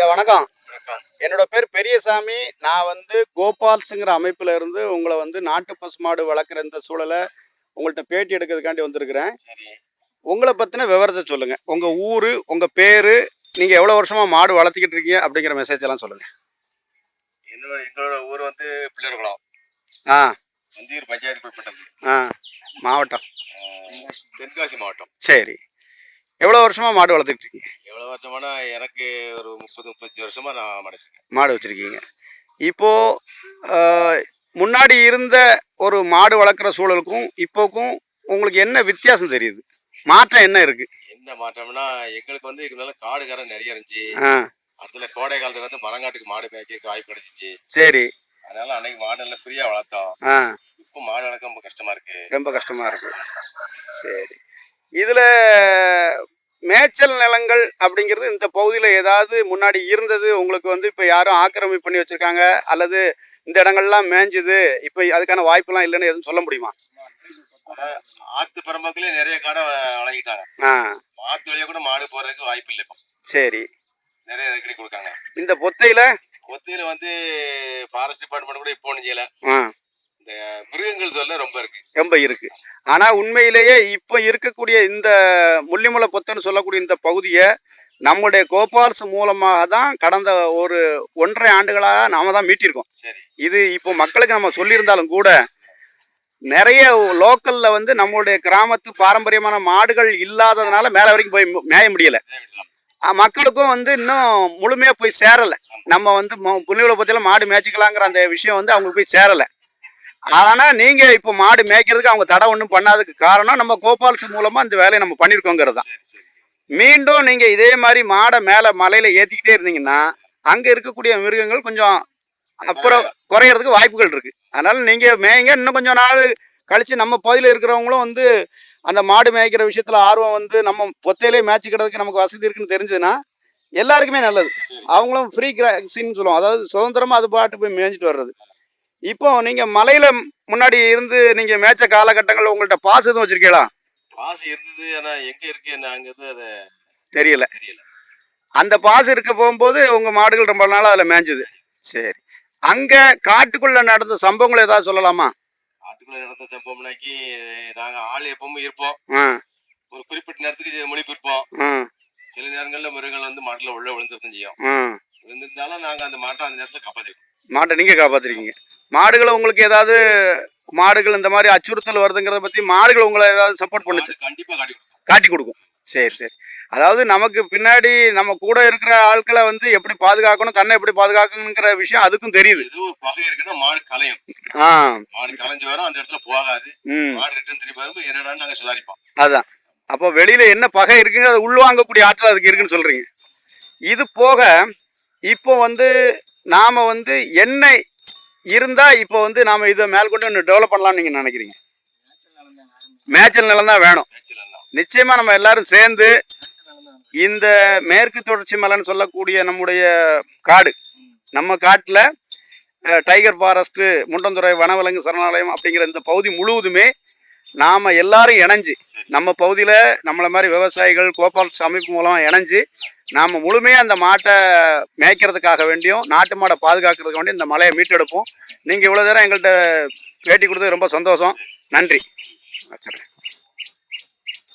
ஐயா வணக்கம். என்னோட பேர் பெரியசாமி. நான் கோபால்ஸ்ங்கிற அமைப்புல இருந்து உங்களை நாட்டு பசுமாடு வளர்க்குற இந்த சூழலை உங்கள்ட்ட பேட்டி எடுக்கிறதுக்காண்டி வந்திருக்கிறேன். சரி. உங்களை பத்தின விவரத்தை சொல்லுங்க. உங்க ஊரு, உங்க பேரு, நீங்க எவ்வளவு வருஷமா மாடு வளர்த்திக்கிட்டு இருக்கீங்க அப்படிங்கிற மெசேஜ் எல்லாம் சொல்லுங்க. எங்களோட ஊர் பிள்ளையர்குளம். ஆ. வந்தியூர் பஞ்சாயத்துக்கு உட்பட்டது. ஆ. மாவட்டம். தென்காசி மாவட்டம். சரி. எவ்வளவு வருஷமா மாடு வளர்த்துக்கிட்டு இருக்கீங்க? எவ்வளவு வருஷமானா எனக்கு ஒரு 30-35 வருஷமா நான் மாடு வச்சிருக்கீங்க. இப்போ முன்னாடி இருந்த ஒரு மாடு வளர்க்குற சூழலுக்கும் இப்போக்கும் உங்களுக்கு என்ன வித்தியாசம் தெரியுது? மாற்றம் என்ன இருக்கு? என்ன மாற்றம்னா எங்களுக்கு இதுக்கு மேல காடு கரை நிறைய இருந்துச்சு. அதுல கோடை காலத்துல மரங்காட்டுக்கு மாடு மேய்க்க வாய்ப்பு கிடைச்சிச்சு. சரி. அதனால அன்னைக்கு மாடு எல்லாம் ஃப்ரீயா வளர்த்தோம். இப்போ மாடு வளர்க்க ரொம்ப கஷ்டமா இருக்கு. ரொம்ப கஷ்டமா இருக்கு. சரி. இதுல மேய்ச்சல் நிலங்கள் அப்படிங்கிறது இந்த பகுதியில ஏதாவது முன்னாடி இருந்தது உங்களுக்கு இப்ப யாரும் ஆக்கிரமிப்பு பண்ணி வச்சிருக்காங்க அல்லது இந்த இடங்கள்லாம் மேய்ஞ்சுது இப்ப அதுக்கான வாய்ப்பு எல்லாம் இல்லைன்னு எதுவும் சொல்ல முடியுமா? ஆத்து பரம்பக்கிலே நிறைய காடை வழங்கிட்டாங்க. ஆத்து வழியா கூட மாடு போறதுக்கு வாய்ப்பு இல்லை. சரி. நிறைய ரெக்கடி கொடுக்காங்க. இந்த பொத்தையில ஃபாரஸ்ட் டிபார்ட்மெண்ட் கூட இப்போ ஒண்ணும் செய்யல. இந்த மிருகங்கள் தொல்லை ரொம்ப இருக்கு. ஆனா உண்மையிலேயே இப்ப இருக்கக்கூடிய இந்த முள்ளிமலை பொத்தன்னு சொல்லக்கூடிய இந்த பகுதியை நம்முடைய கோபால்ஸ் மூலமாக தான் கடந்த ஒரு 1.5 ஆண்டுகளாக நாம தான் மீட்டிருக்கோம். இது இப்போ மக்களுக்கு நம்ம சொல்லியிருந்தாலும் கூட நிறைய லோக்கல்ல நம்மளுடைய கிராமத்து பாரம்பரியமான மாடுகள் இல்லாததுனால மேல வரைக்கும் போய் மேய முடியல. மக்களுக்கும் இன்னும் முழுமையா போய் சேரல. நம்ம புள்ளிமலை பொத்தையில மாடு மேய்ச்சிக்கலாங்கிற அந்த விஷயம் அவங்களுக்கு போய் சேரல. ஆனா நீங்க இப்ப மாடு மேய்க்கிறதுக்கு அவங்க தடை ஒண்ணும் பண்ணாததுக்கு காரணம் நம்ம கோபால்ஸ் மூலமா இந்த வேலையை நம்ம பண்ணிருக்கோங்கிறது தான். மீண்டும் நீங்க இதே மாதிரி மாடை மேல மலையில ஏத்திக்கிட்டே இருந்தீங்கன்னா அங்க இருக்கக்கூடிய மிருகங்கள் கொஞ்சம் அப்புறம் குறையறதுக்கு வாய்ப்புகள் இருக்கு. அதனால நீங்க மேய்ங்க. இன்னும் கொஞ்சம் நாள் கழிச்சு நம்ம பகுதியில இருக்கிறவங்களும் அந்த மாடு மேய்க்கிற விஷயத்துல ஆர்வம் நம்ம பொத்தையிலே மேய்ச்சிக்கிறதுக்கு நமக்கு வசதி இருக்குன்னு தெரிஞ்சதுன்னா எல்லாருக்குமே நல்லது. அவங்களும் ஃப்ரீ கிராசிங்னு சொல்லுவோம். அதாவது சுதந்திரமா அது பாட்டு போய் மேய்ஞ்சிட்டு வர்றது. இப்போ நீங்க மலையில முன்னாடி இருந்து நீங்க மேய்ச்ச காலகட்டங்கள் உங்கள்ட்ட பாசு எதுவும் வச்சிருக்கீங்களா? பாசு இருந்தது. ஆனா எங்க இருக்கு அது தெரியல. அந்த பாசு இருக்க போகும்போது உங்க மாடுகள் ரொம்ப நாள் அதுல மேய்ஞ்சது. சரி. அங்க காட்டுக்குள்ள நடந்த சம்பவங்கள் ஏதாவது சொல்லலாமா? காட்டுக்குள்ள நடந்த சம்பவம்னாக்கி நாங்க ஆள் எப்பவும் இருப்போம். ஒரு குறிப்பிட்ட நேரத்துக்கு மொழிப்பு இருப்போம். சில நேரங்கள்ல மிருகங்கள் மாட்டுல உள்ள விழுந்துருந்தும் செய்யும். விழுந்திருந்தாலும் நாங்க அந்த மாட்டை அந்த நேரத்துல காப்பாத்திருக்கோம். மாட்டை நீங்க காப்பாத்திருக்கீங்க. மாடுகளை உங்களுக்கு ஏதாவது மாடுகள் இந்த மாதிரி அச்சுறுத்தல் வருதுங்கிறத பத்தி மாடுகள் உங்களை ஏதாவது சப்போர்ட் பண்ணுச்சு? கண்டிப்பா காட்டி கொடுக்கும். சரி சரி. அதாவது நமக்கு பின்னாடி நம்ம கூட இருக்கிற ஆட்களை எப்படி பாதுகாக்கணும், தன்னை எப்படி பாதுகாக்கணுங்கிற விஷயம் அதுக்கும் தெரியுது. ஏதோ ஒரு பகை இருக்குன்னா மாடு கலையும். மாடு கலைஞ்சு வரும், அந்த இடத்துல போகாது. மாடு ரிட்டர்ன் திரும்பி வரும், என்னடா நாங்க சுதாரிப்போம். அதான். அப்போ வெளியில என்ன பகை இருக்குங்க அதை உள்வாங்கக்கூடிய ஆற்றல் அதுக்கு இருக்குன்னு சொல்றீங்க. இது போக இப்போ நாம என்ன இருந்தா இப்போ நாம இதை மேற்கொண்டு இன்னும் டெவலப் பண்ணலாம்னு நீங்க நினைக்கிறீங்க? மேய்ச்சல் நிலம் தான் வேணும். நிச்சயமா நம்ம எல்லாரும் சேர்ந்து இந்த மேற்கு தொடர்ச்சி மலைன்னு சொல்லக்கூடிய நம்முடைய காடு, நம்ம காட்டுல டைகர் ஃபாரஸ்ட், முண்டந்துறை வனவிலங்கு சரணாலயம் அப்படிங்கிற இந்த பகுதி முழுவதுமே நாம எல்லாரும் இணைஞ்சு நம்ம பகுதியில நம்மள மாதிரி விவசாயிகள் கோபால்ஸ் அமைப்பு மூலமா இணைஞ்சு நாம முழுமையா அந்த மாட்டை மேய்க்கிறதுக்காக வேண்டியும் நாட்டு மாடை பாதுகாக்கிறதுக்கு வேண்டியும் இந்த மலையை மீட்டெடுப்போம். நீங்க இவ்வளவு நேரம் எங்கள்கிட்ட பேட்டி கொடுத்தது ரொம்ப சந்தோஷம். நன்றி. வச்சுறேன்.